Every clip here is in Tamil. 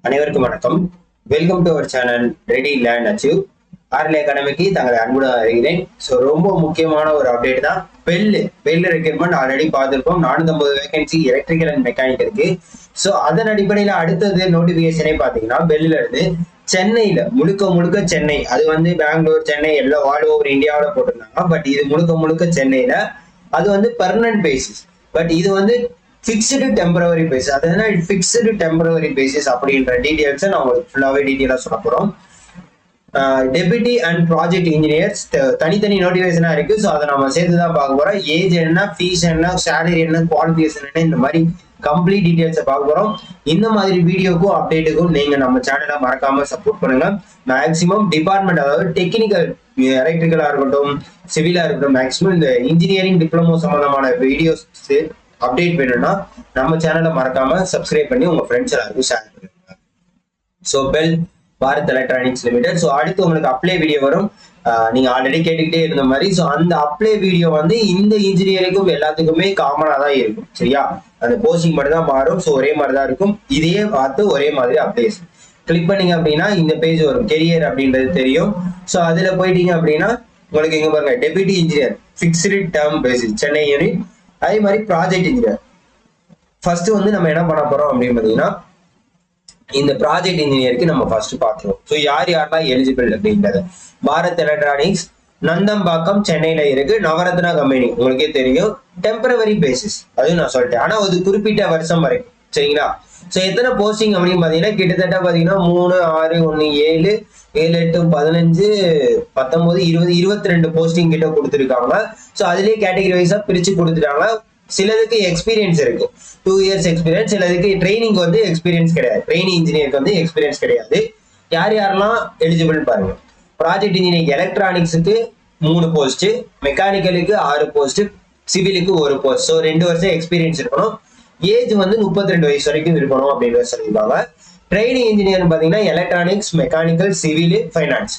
அனைவருக்கும் வணக்கம். Welcome to our channel ready learn achieve. RL அகாடமிக்கு தங்களை அன்புடன் அறிகிறேன். ஸோ ரொம்ப முக்கியமான ஒரு அப்டேட் தான். பெல் ரெக்ரூட்மெண்ட் ஆல்ரெடி பார்த்துருக்கோம். 450 வேகன்சி எலக்ட்ரிக்கல் அண்ட் மெக்கானிக் இருக்கு. ஸோ அதன் அடிப்படையில் அடுத்தது நோட்டிபிகேஷனே பார்த்தீங்கன்னா பெல்லில் இருந்து சென்னையில முழுக்க சென்னை, அது வந்து பெங்களூர், சென்னை எல்லாம் ஆல் ஓவர் இந்தியாவில் போட்டிருந்தாங்க. பட் இது முழுக்க சென்னையில, அது வந்து பெர்மனன்ட் பேசிஸ். பட் இது வந்து ஃபிக்ஸ்டு டெம்பரவரி பேசிஸ். அது என்ன ஃபிக்ஸ்டு டெம்பரவரி பேசிஸ் அப்படின்ற டீடைல்ஸை நான் உங்களுக்கு ஃபுல்லாகவே டீட்டெயிலாக சொல்ல போகிறோம். டெபுட்டி அண்ட் ப்ராஜெக்ட் இன்ஜினியர்ஸ் தனித்தனி நோட்டிஃபிகேஷனா இருக்கு. ஸோ அதை நம்ம சேர்த்து தான் பார்க்க போறோம். ஏஜ் என்ன, ஃபீஸ் என்ன, சேலரி என்ன, குவாலிஃபிகேஷன் என்ன, இந்த மாதிரி கம்ப்ளீட் டீடைல்ஸை பார்க்க போறோம். இந்த மாதிரி வீடியோக்கும் அப்டேட்டுக்கும் நீங்க நம்ம சேனலை மறக்காம சப்போர்ட் பண்ணுங்க. மேக்சிமம் டிபார்ட்மெண்ட், அதாவது டெக்னிக்கல், எலக்ட்ரிக்கலா இருக்கட்டும், சிவிலா இருக்கட்டும், மேக்சிமம் இந்த இன்ஜினியரிங் டிப்ளமோ சம்பந்தமான வீடியோஸ் அப்டேட் வேணும்னா நம்ம சேனலை மறக்காம சப்ஸ்கிரைப் பண்ணி உங்க ஃப்ரெண்ட்ஸ் எல்லாருக்கும் ஷேர் பண்ணுங்க. So bell Bharat electronics limited. So அடுத்து உங்களுக்கு அப்ளை வீடியோ வரும். நீங்க ஆல்ரெடி கேட்டுக்கிட்டே இருந்த மாதிரி. ஸோ அந்த அப்ளை வீடியோ வந்து இந்த இன்ஜினியரிங்கும் எல்லாத்துக்குமே காமனா தான் இருக்கும். சரியா? அந்த போஸ்டிங் மட்டும் தான் மாறும். ஸோ ஒரே மாதிரி தான் இருக்கும். இதே பார்த்து ஒரே மாதிரி அப்ளிகேஷன் கிளிக் பண்ணீங்க அப்படின்னா இந்த பேஜ் வரும். கெரியர் அப்படின்றது தெரியும். ஸோ அதுல போயிட்டீங்க அப்படின்னா உங்களுக்கு இங்க பாருங்க, deputy engineer fixed term basis Chennai unit. அதே மாதிரி ப்ராஜெக்ட் இன்ஜினியர். ஃபர்ஸ்ட் வந்து நம்ம என்ன பண்ண போறோம் அப்படின்னு பாத்தீங்கன்னா, இந்த ப்ராஜெக்ட் இன்ஜினியருக்கு நம்ம ஃபர்ஸ்ட் பார்த்துருவோம். ஸோ யாரெல்லாம் எலிஜிபிள் அப்படின்றது. பாரத் எலக்ட்ரானிக்ஸ் நந்தம்பாக்கம் சென்னையில இருக்கு. நவரத்னா கம்பெனி உங்களுக்கே தெரியும். டெம்பரவரி பேசிஸ் அதுவும் நான் சொல்லிட்டேன். ஆனா ஒரு குறிப்பிட்ட வருஷம் வரைக்கும். சரிங்களா? ஸோ எத்தனை போஸ்டிங் அப்படின்னு பாத்தீங்கன்னா கிட்டத்தட்ட பாத்தீங்கன்னா 3, 6, 1, 7, 7, 8, 15, 19, 20, 22 போஸ்டிங் கிட்ட கொடுத்துருக்காங்க. ஸோ அதுலயே கேட்டகரி வைஸா பிரிச்சு கொடுத்துட்டாங்க. சிலதுக்கு எக்ஸ்பீரியன்ஸ் இருக்கு, 2 இயர்ஸ் எக்ஸ்பீரியன்ஸ். சிலதுக்கு ட்ரைனிங் வந்து எக்ஸ்பீரியன்ஸ் கிடையாது. ட்ரைனிங் இன்ஜினியருக்கு வந்து எக்ஸ்பீரியன்ஸ் கிடையாது. யாரெல்லாம் எலிஜிபிள் பாருங்க. ப்ராஜெக்ட் இன்ஜினியரிங் எலக்ட்ரானிக்ஸுக்கு 3 போஸ்ட், மெக்கானிக்கலுக்கு 6 போஸ்ட், சிவிலுக்கு 1 போஸ்ட். ஸோ 2 வருஷம் எக்ஸ்பீரியன்ஸ் இருக்கணும். ஏஜ் வந்து 32 வயசு வரைக்கும் இருக்கணும் அப்படின்னு சொல்லியிருக்காங்க. ட்ரைனிங் இன்ஜினியர் பாத்தீங்கன்னா electronics, mechanical, civil, finance.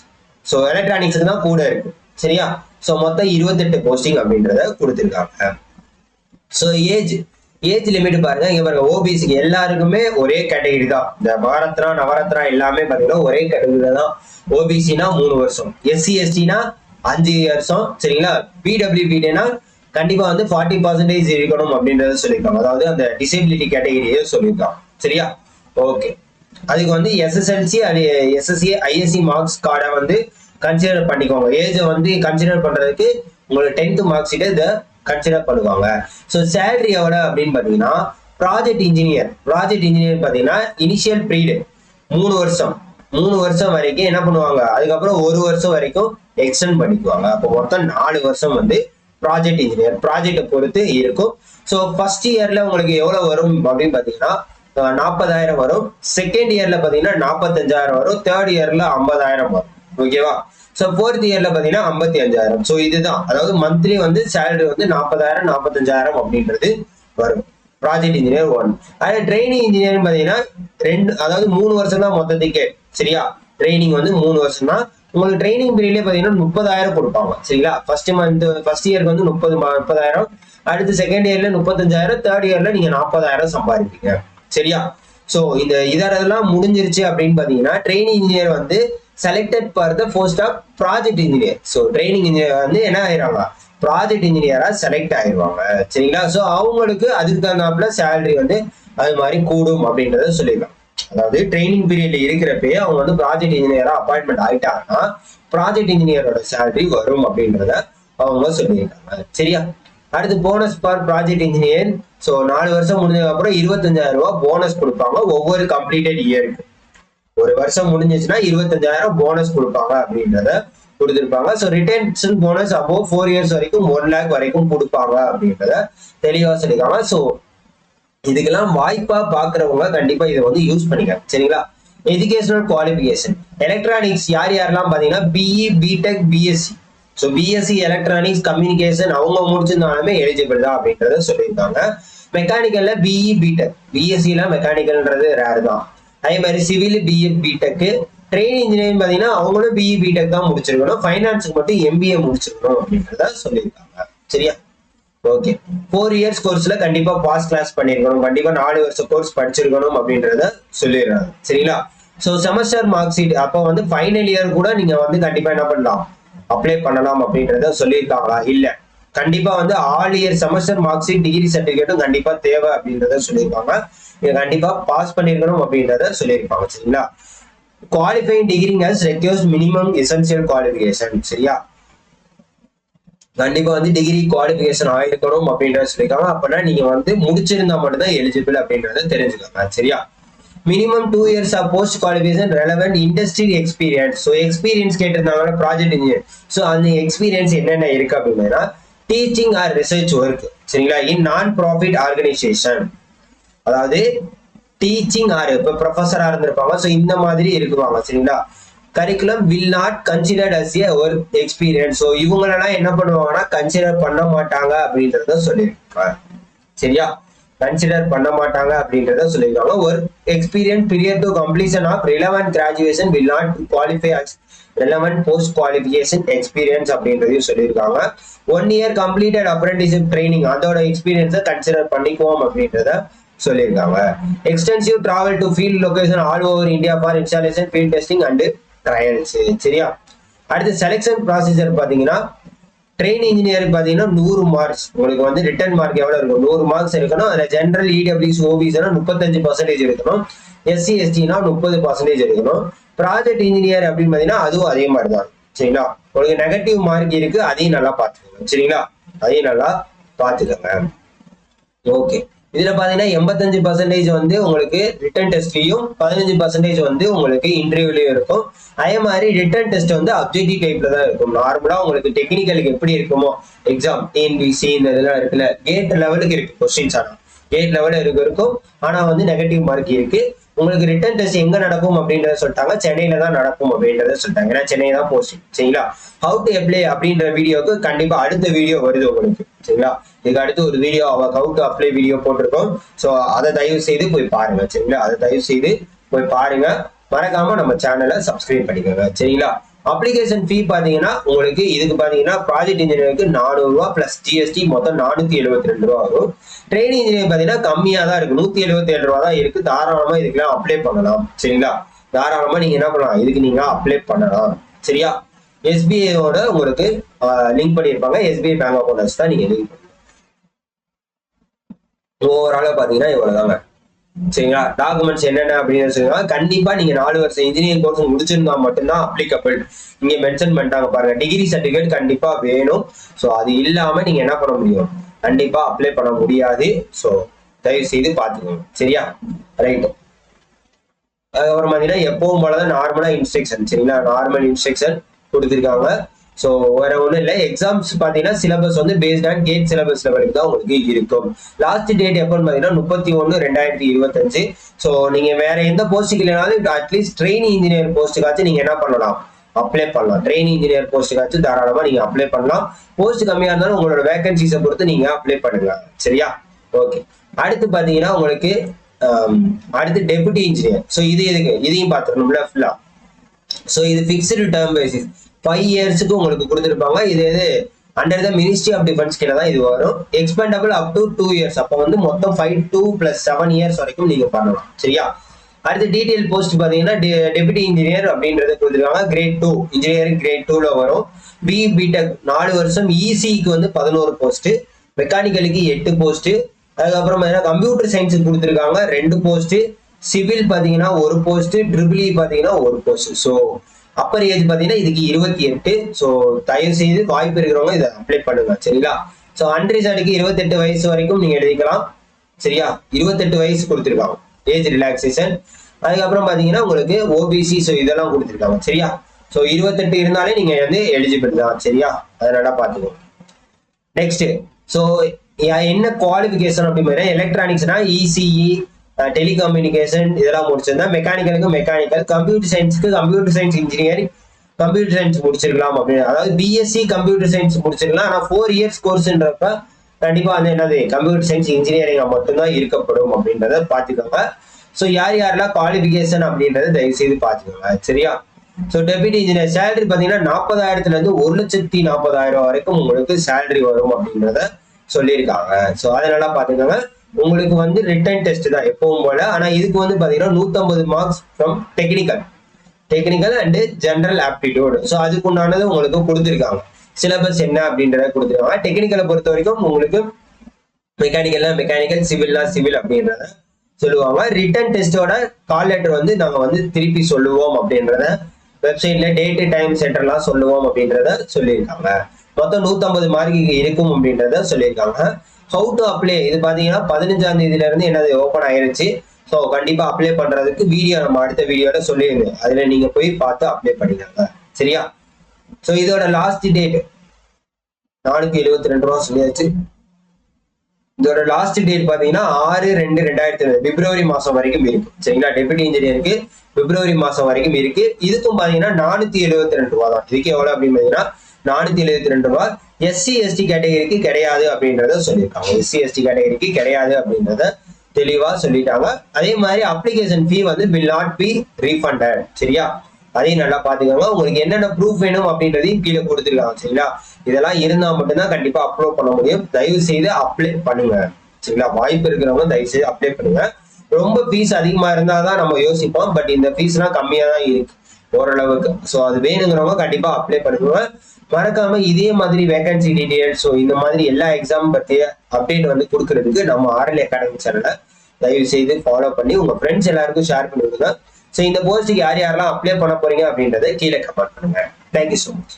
So எலக்ட்ரானிக்ஸுக்கு தான் கூட இருக்கு. சரியா? ஸோ மொத்தம் 28 போஸ்டிங் அப்படின்றத கொடுத்துருக்காங்க. ஸோ ஏஜ் லிமிட் பாருங்க. இங்க பாருங்க, ஓபிசிக்கு எல்லாருக்குமே ஒரே கேட்டகரி தான். இந்த பாரத்னா, நவரத்னா எல்லாமே பாத்தீங்கன்னா ஒரே கேட்டகரி தான். ஓபிசினா 3 வருஷம், எஸ்சி எஸ்டினா 5 வருஷம். சரிங்களா? பிடபிள்யூபிடினா கண்டிப்பா வந்து 40% இருக்கணும் அப்படின்றத சொல்லியிருக்காங்க. அதாவது அந்த டிசேபிலிட்டி கேட்டகரியே சொல்லியிருக்காங்க. சரியா? ஓகே. அதுக்கு வந்து எஸ்எஸ்எல்சி, எஸ்எஸ்சி, ஐஎஸ்சி மார்க்ஸ் கார்டை வந்து கன்சிடர் பண்ணிக்கோங்க. ஏஜை வந்து கன்சிடர் பண்றதுக்கு உங்களுக்கு 10th மார்க் ஷீட்டை இதை கன்சிடர் பண்ணுவாங்க. ஸோ சேலரி எவ்வளோ அப்படின்னு பார்த்தீங்கன்னா, ப்ராஜெக்ட் இன்ஜினியர் பார்த்தீங்கன்னா இனிஷியல் பீரியட் 3 வருஷம் வரைக்கும் என்ன பண்ணுவாங்க. அதுக்கப்புறம் 1 வருஷம் வரைக்கும் எக்ஸ்டெண்ட் பண்ணிக்குவாங்க. அப்போ மொத்தம் 4 வருஷம் வந்து ப்ராஜெக்ட் இன்ஜினியர். ப்ராஜெக்டை பொறுத்து இருக்கும். ஸோ ஃபர்ஸ்ட் இயர்ல உங்களுக்கு எவ்வளவு வரும் அப்படின்னு பாத்தீங்கன்னா 40,000 வரும். செகண்ட் இயர்ல பாத்தீங்கன்னா 45,000 வரும். தேர்ட் இயர்ல 50,000 வரும். ஓகேவா? ஸோ ஃபோர்த் இயர்ல பாத்தீங்கன்னா 55,000. ஸோ இதுதான், அதாவது மந்த்லி வந்து சேலரி வந்து 40,000, 45,000 அப்படின்றது வரும். Project engineer 1. அதே ட்ரைனிங் இன்ஜினியர் பாத்தீங்கன்னா 2, அதாவது 3 வருஷம் தான் மொத்தத்துக்கே. சரியா? ட்ரைனிங் வந்து 3 வருஷம் தான். உங்களுக்கு ட்ரைனிங் பீரியட்லேயே பாத்தீங்கன்னா 30,000 கொடுப்பாங்க. சரிங்களா? ஃபர்ஸ்ட் இயருக்கு வந்து 30,000, அடுத்து செகண்ட் இயர்ல 35,000, தேர்ட் இயர்ல நீங்க 40,000 சம்பாதிப்பீங்க. சரியா? ஸோ இதெல்லாம் முடிஞ்சிருச்சு அப்படின்னு பாத்தீங்கன்னா ட்ரைனிங் இன்ஜினியர் வந்து selected for the post of project engineer. So training engineer வந்து என்ன ஆயிடுவாங்க, ப்ராஜெக்ட் இன்ஜினியரா செலக்ட் ஆயிடுவாங்க. சரிங்களா? ஸோ அவங்களுக்கு அதுக்கு தகுந்தாப்புல சேலரி வந்து அது மாதிரி கூடும் அப்படின்றத சொல்லிடலாம். அதாவது ட்ரைனிங் பீரியட்ல இருக்கிறப்பே அவங்க வந்து ப்ராஜெக்ட் இன்ஜினியரா அப்பாயின்மெண்ட் ஆயிட்டாங்கன்னா ப்ராஜெக்ட் இன்ஜினியரோட சேலரி வரும் அப்படின்றத அவங்க சொல்லியிருக்காங்க. சரியா? அடுத்து bonus for project engineer. So 4 வருஷம் முடிஞ்சதுக்கு அப்புறம் 25,000 ரூபாய் போனஸ் கொடுப்பாங்க ஒவ்வொரு கம்ப்ளீட்டட் இயருக்கு. 1 வருஷம் முடிஞ்சிச்சுன்னா 25,000 போனஸ் கொடுப்பாங்க அப்படின்றத கொடுத்துருப்பாங்க. ஸோ ரிட்டன்ஷன் போனஸ் அப்போ 4 இயர்ஸ் வரைக்கும் 1 lakh வரைக்கும் கொடுப்பாங்க அப்படின்றத தெளிவா சொல்லியிருக்காங்க. ஸோ இதுக்கெல்லாம் வாய்ப்பா பாக்குறவங்க கண்டிப்பா இதை வந்து யூஸ் பண்ணிக்க. சரிங்களா? எஜுகேஷனல் குவாலிபிகேஷன் எலக்ட்ரானிக்ஸ் யாரெல்லாம் பாத்தீங்கன்னா BE, BTech, BSc. So BSc electronics communication அவங்க முடிச்சிருந்தாலுமே எலிஜிபிள் தான் அப்படின்றத சொல்லியிருக்காங்க. மெக்கானிக்கல்ல பிஇ, பிடெக். பிஎஸ்சில மெக்கானிக்கல்ன்றது ரேர் தான். அதே மாதிரி civil, BE, BTech. Training engineering பாத்தீங்கன்னா அவங்களும் பிஇ, பிடெக் தான் முடிச்சிருக்கணும். ஃபைனான்ஸுக்கு மட்டும் எம்பிஏ முடிச்சிருக்கணும் அப்படின்றத சொல்லியிருக்காங்க. சரியா? ஓகே, 4 இயர்ஸ் கோர்ஸ்ல கண்டிப்பா பாஸ் கிளாஸ் பண்ணிருக்கணும், கண்டிப்பா 4 வருஷம் கோர்ஸ் படிச்சிருக்கணும் அப்படின்றத சொல்லிடுறாங்க. சரிங்களா? ஸோ செமஸ்டர் மார்க் ஷீட் அப்போ வந்து ஃபைனல் இயர் கூட நீங்க வந்து கண்டிப்பா என்ன பண்ணலாம், அப்ளை பண்ணலாம் அப்படின்றத சொல்லியிருக்காங்களா? இல்ல, கண்டிப்பா வந்து all year semester mark sheet degree சர்டிபிகேட்டும் கண்டிப்பா தேவை அப்படின்றத சொல்லியிருக்காங்க. நீங்க கண்டிப்பா பாஸ் பண்ணிருக்கணும் அப்படின்றத சொல்லியிருப்பாங்க. சரிங்களா? Qualifying degree has requires minimum essential qualification. சரியா? கண்டிப்பா வந்து டிகிரி குவாலிஃபிகேஷன் ஆயிருக்கணும் அப்படின்றத சொல்லியிருக்காங்க. அப்படின்னா நீங்க வந்து முடிச்சிருந்தா மட்டும்தான் எலிஜிபிள் அப்படின்றத தெரிஞ்சுக்கோங்க. சரியா? Minimum 2 years of post qualification relevant industry experience. So experience கேட்டிருந்தாங்கன்னா ப்ராஜெக்ட் இன்ஜினியர். ஸோ அந்த எக்ஸ்பீரியன்ஸ் என்னென்ன இருக்கு அப்படின்னா டீச்சிங் ஆர் ரிசர்ச் ஒர்க். சரிங்களா? இன் நான் ப்ராஃபிட் ஆர்கனைசேஷன், அதாவது டீச்சிங் ஆர் இப்போ ப்ரொஃபஸரா இருந்திருப்பாங்க. ஸோ இந்த மாதிரி இருக்குவாங்க. சரிங்களா? Curriculum will not considered as a work experience. So இவங்களெல்லாம் என்ன பண்ணுவாங்கன்னா கன்சிடர் பண்ண மாட்டாங்க அப்படின்றத சொல்லியிருக்காங்க. சரியா? கன்சிடர் பண்ண மாட்டாங்க அப்படின்றத சொல்லியிருக்காங்க. Work experience period to completion of relevant graduation will not qualify as relevant post qualification experience அப்படின்றதையும் சொல்லியிருக்காங்க. 1 இயர் கம்ப்ளீட்டட் அப்ரெண்டிஸ்ஷிப் ட்ரைனிங், அதோட எக்ஸ்பீரியன்ஸை கன்சிடர் பண்ணிக்குவோம் அப்படின்றத சொல்லியிருக்காங்க. Extensive travel to field location all over India for installation field testing and trials. சரியா? அடுத்து செலெக்ஷன் ப்ராசீஜர் பாத்தீங்கன்னா ட்ரெயின் இன்ஜினியர் பாத்தீங்கன்னா 100 மார்க்ஸ். உங்களுக்கு வந்து ரிட்டன் மார்க் எவ்வளவு இருக்கும், 100 மார்க்ஸ் இருக்கணும். அதுல ஜெனரல் இடபிள்யூஸ் ஓபிஸ்னா 35% இருக்கணும், எஸ்சி எஸ்டினா 30% இருக்கணும். ப்ராஜெக்ட் இன்ஜினியர் அப்படின்னு பாத்தீங்கன்னா அதுவும் அதே மாதிரி தான். சரிங்களா? உங்களுக்கு நெகட்டிவ் மார்க் இருக்கு, அதையும் நல்லா பாத்துக்கோங்க. சரிங்களா? அதையும் நல்லா பாத்துக்கோங்க. ஓகே, இதுல பாத்தீங்கன்னா 85% வந்து உங்களுக்கு ரிட்டன் டெஸ்ட்லயும் 15% வந்து உங்களுக்கு இன்டர்வியூலயும் இருக்கும். அதே மாதிரி ரிட்டன் டெஸ்ட் வந்து அப்ஜெக்டிவ் டைப்ல தான் இருக்கும். நார்மலா உங்களுக்கு டெக்னிக்கலுக்கு எப்படி இருக்குமோ எக்ஸாம் டிஎன்பிசி இந்த இதெல்லாம் இருக்குல்ல, கேட் லெவலுக்கு இருக்கு கொஸ்டின்ஸ். ஆனா கேட் லெவல் இருக்கும், ஆனா வந்து நெகட்டிவ் மார்க் இருக்கு. உங்களுக்கு ரிட்டன் டெஸ்ட் எங்க நடக்கும் அப்படின்றத சொல்லிட்டாங்க, சென்னையில தான் நடக்கும் அப்படின்றத சொல்லிட்டாங்க. ஏன்னா சென்னை தான் போஸ்டிங். சரிங்களா? ஹவு டு அப்ளை அப்படின்ற வீடியோக்கு கண்டிப்பா அடுத்த வீடியோ வருது உங்களுக்கு. சரிங்களா? இதுக்கு அடுத்து ஒரு video how to apply video போட்டிருக்கோம். ஸோ அதை தயவு செய்து போய் பாருங்க. சரிங்களா? அதை தயவு செய்து போய் பாருங்க. மறக்காம நம்ம சேனலை சப்ஸ்கிரைப் பண்ணிக்கோங்க. சரிங்களா? அப்ளிகேஷன் ஃபீ பாத்தீங்கன்னா உங்களுக்கு இதுக்கு பாத்தீங்கன்னா ப்ராஜெக்ட் இன்ஜினியருக்கு 400 ரூபா பிளஸ் ஜிஎஸ்டி மொத்தம் 472 ரூபா வரும். ட்ரெயினிங் இன்ஜினியர் பாத்தீங்கன்னா கம்மியா தான் இருக்கு, 177 ரூபா தான் இருக்கு. தாராளமா இதுக்கெல்லாம் அப்ளை பண்ணலாம். சரிங்களா? தாராளமா நீங்க என்ன பண்ணலாம், இதுக்கு நீங்க அப்ளை பண்ணலாம். சரியா? எஸ்பிஐயோட உங்களுக்கு லிங்க் பண்ணியிருப்பாங்க. எஸ்பிஐ பேங்க் அக்கௌண்ட் தான் நீங்க லிங்க் பண்ணலாம். ஓவராலா பாத்தீங்கன்னா இவ்வளவுதாங்க. சரிங்களா? டாக்குமெண்ட்ஸ் என்னென்ன அப்படின்னு சொல்லுவாங்க. கண்டிப்பா நீங்க 4 வருஷம் இன்ஜினியரிங் கோர்ஸ் முடிச்சிருந்தா மட்டும்தான் அப்ளிகபிள். இங்க மென்ஷன் பண்ணிட்டாங்க பாருங்க, டிகிரி சர்டிபிகேட் கண்டிப்பா வேணும். ஸோ அது இல்லாம நீங்க என்ன பண்ண முடியும், கண்டிப்பா அப்ளை பண்ண முடியாது. ஸோ தயவு செய்து பாத்துக்கோங்க. சரியா? ரைட். அதுக்கப்புறம் பாத்தீங்கன்னா எப்பவும் போலதான் நார்மலா இன்ஸ்ட்ரக்ஷன். சரிங்களா? நார்மல் இன்ஸ்ட்ரக்ஷன் கொடுத்துருக்காங்க. ஸோ வேற ஒன்றும் இல்லை. எக்ஸாம்ஸ் பார்த்தீங்கன்னா சிலபஸ் வந்து பேஸ்ட் ஆன் கேட் சிலபஸ் லெவலுக்கு தான் உங்களுக்கு இருக்கும். லாஸ்ட் டேட் எப்போன்னு பார்த்தீங்கன்னா 31/2025. ஸோ நீங்க வேற எந்த போஸ்ட்டுக்கு இல்லைனாலும் அட்லீஸ்ட் ட்ரெயினிங் இன்ஜினியர் போஸ்ட்டுக்காச்சும் நீங்க என்ன பண்ணலாம், அப்ளை பண்ணலாம். ட்ரெயினிங் இன்ஜினியர் போஸ்ட்டுக்காச்சும் தாராளமா நீங்க அப்ளை பண்ணலாம். போஸ்ட் கம்மியா இருந்தாலும் உங்களோட வேகன்சிஸை பொறுத்து நீங்க அப்ளை பண்ணுங்க. சரியா? ஓகே. அடுத்து பார்த்தீங்கன்னா உங்களுக்கு அடுத்து டெபுட்டி இன்ஜினியர். ஸோ இது எதுக்கு, இதையும் பார்த்துக்கணும்ல ஃபுல்லா. ஸோ இது ஃபிக்ஸ்டு டேர்ம் பேசிஸ் 5 இயர்ஸுக்கு உங்களுக்கு கொடுத்துருப்பாங்க. இது under the ministry of defence கீழே தான் இது வரும். Expendable up to 2 years. அப்போ வந்து மொத்தம் 5 2 + 7 இயர்ஸ் வரைக்கும் நீங்க பண்ணலாம். சரியா? அடுத்து டீடைல் போஸ்ட் பாத்தீங்கன்னா டெபுட்டி இன்ஜினியர் அப்படின்றத கொடுத்துருக்காங்க. கிரேட் 2 இன்ஜினியரிங் கிரேட் 2ல வரும். பிடெக் 4 வருஷம். இசிக்கு வந்து 11 போஸ்ட், மெக்கானிக்கலுக்கு 8 போஸ்ட். அதுக்கப்புறம் பாத்தீங்கன்னா கம்ப்யூட்டர் சயின்ஸுக்கு கொடுத்துருக்காங்க 2 போஸ்ட். சிவில் பாத்தீங்கன்னா 1 போஸ்ட். ட்ரிபிள் பாத்தீங்கன்னா 1 போஸ்ட். ஸோ அப்பர் ஏஜ் பாத்தீங்கன்னா இதுக்கு 28. ஸோ தயவு செய்து வாய்ப்பு இருக்கிறவங்க இதை அப்ளை பண்ணுங்க. சரிங்களா? ஸோ அன்ரிசர்வ்டுக்கு 28 வயசு வரைக்கும் நீங்க எழுதிக்கலாம். சரியா? 28 வயசு கொடுத்துருக்காங்க ஏஜ் ரிலாக்ஸேஷன். அதுக்கப்புறம் பாத்தீங்கன்னா உங்களுக்கு ஓபிசி ஸோ இதெல்லாம் கொடுத்துருக்காங்க. சரியா? ஸோ 28 இருந்தாலே நீங்க வந்து எலிஜிபிள் தான். சரியா? அதை நல்லா பாத்துக்கோங்க. நெக்ஸ்ட் ஸோ என்ன குவாலிஃபிகேஷன் அப்படின்னு எலக்ட்ரானிக்ஸ்னா இசிஇ டெலிகம்யூனிகேஷன் இதெல்லாம் முடிச்சிருந்தா, மெக்கானிக்கலுக்கு மெக்கானிக்கல், கம்ப்யூட்டர் சயின்ஸ்க்கு computer science engineering computer science முடிச்சிருக்கலாம் அப்படின்னு. அதாவது பிஎஸ்சி கம்ப்யூட்டர் சயின்ஸ் முடிச்சிருக்கலாம். ஆனால் 4 இயர்ஸ் கோர்ஸ்ன்றப்ப கண்டிப்பா வந்து என்னது கம்ப்யூட்டர் சயின்ஸ் இன்ஜினியரிங் மட்டும்தான் இருக்கப்படும் அப்படின்றத பாத்துக்கோங்க. ஸோ யாரெல்லாம் குவாலிஃபிகேஷன் அப்படின்றத தயவு செய்து பாத்துக்கோங்க. சரியா? ஸோ டெபுட்டி இன்ஜினியர் சேலரி பாத்தீங்கன்னா 40,000 இருந்து 1,40,000 வரைக்கும் உங்களுக்கு சேலரி வரும் அப்படின்றத சொல்லியிருக்காங்க. ஸோ அதனால பாத்துக்கோங்க, உங்களுக்கு வந்து ரிட்டன் டெஸ்ட் தான் எப்பவும் போல. ஆனா இதுக்கு வந்து பாத்தீங்கன்னா 150 marks from technical and general aptitude. So அதுக்கு உண்டானது உங்களுக்கு கொடுத்துருக்காங்க. சிலபஸ் என்ன அப்படின்றத கொடுத்துருக்காங்க. டெக்னிக்கலை பொறுத்த வரைக்கும் உங்களுக்கு மெக்கானிக்கல், சிவில் அப்படின்றத சொல்லுவாங்க. ரிட்டன் டெஸ்டோட கால் லெட்டர் வந்து நாங்க வந்து திருப்பி சொல்லுவோம் அப்படின்றத வெப்சைட்ல டேட் டைம் சென்டர்லாம் சொல்லுவோம் அப்படின்றத சொல்லியிருக்காங்க. மொத்தம் 150 மார்க் இருக்கும் அப்படின்றத சொல்லியிருக்காங்க. ஹவு டு அப்ளை, இது பாத்தீங்கன்னா 15ஆம் தேதியில இருந்து என்னது ஓபன் ஆயிருச்சு. ஸோ கண்டிப்பா அப்ளை பண்றதுக்கு வீடியோ நம்ம அடுத்த வீடியோல சொல்லியிருந்தோம். அதுல நீங்க போய் பார்த்து அப்ளை பண்ணிக்கோங்க. சரியா? ஸோ இதோட லாஸ்ட் டேட் 472 ரூபா சொல்லியாச்சு. இதோட லாஸ்ட் டேட் பாத்தீங்கன்னா 6/2/2020 பிப்ரவரி மாசம் வரைக்கும் இருக்கு. சரிங்களா? டெபுட்டி இன்ஜினியருக்கு பிப்ரவரி மாசம் வரைக்கும் இருக்கு. இதுக்கும் பாத்தீங்கன்னா 472 ரூபா தான். இதுக்கு எவ்வளவு அப்படின்னு பாத்தீங்கன்னா 472 ரூபா. எஸ்சி எஸ்டி கேட்டகரிக்கு கிடையாது அப்படின்றத சொல்லியிருக்காங்க. எஸ்சி எஸ்டி கேட்டகரிக்கு கிடையாது அப்படின்றத தெளிவா சொல்லிட்டாங்க. அதே மாதிரி அப்ளிகேஷன் ஃபீ வந்து will not be refunded. சரியா? அதையும் நல்லா பாத்துக்கோங்க. உங்களுக்கு என்னென்ன ப்ரூஃப் வேணும் அப்படின்றதையும் கீழே கொடுத்துருக்காங்க. சரிங்களா? இதெல்லாம் இருந்தா மட்டும்தான் கண்டிப்பா அப்லோட் பண்ண முடியும். தயவு செய்து அப்ளை பண்ணுங்க. சரிங்களா? வாய்ப்பு இருக்கிறவங்க தயவு செய்து அப்ளை பண்ணுங்க. ரொம்ப ஃபீஸ் அதிகமா இருந்தாதான் நம்ம யோசிப்போம். பட் இந்த ஃபீஸ் எல்லாம் கம்மியா தான் இருக்கு ஓரளவுக்கு. ஸோ அது வேணுங்கிறவங்க கண்டிப்பா அப்ளை பண்ணுங்க. மறக்காம இதே மாதிரி வேகன்சி டீடைல்ஸ், ஸோ இந்த மாதிரி எல்லா எக்ஸாம் பத்திய அப்டேட் வந்து கொடுக்கறதுக்கு நம்ம RL அகாடமி சேனலை தயவு செய்து ஃபாலோ பண்ணி உங்க ஃப்ரெண்ட்ஸ் எல்லாருக்கும் ஷேர் பண்ணி விடுங்க. ஸோ இந்த போஸ்ட்டுக்கு யார் யாரெல்லாம் அப்ளை பண்ண போறீங்க அப்படின்றத கீழே கமெண்ட் பண்ணுங்க. Thank you so much.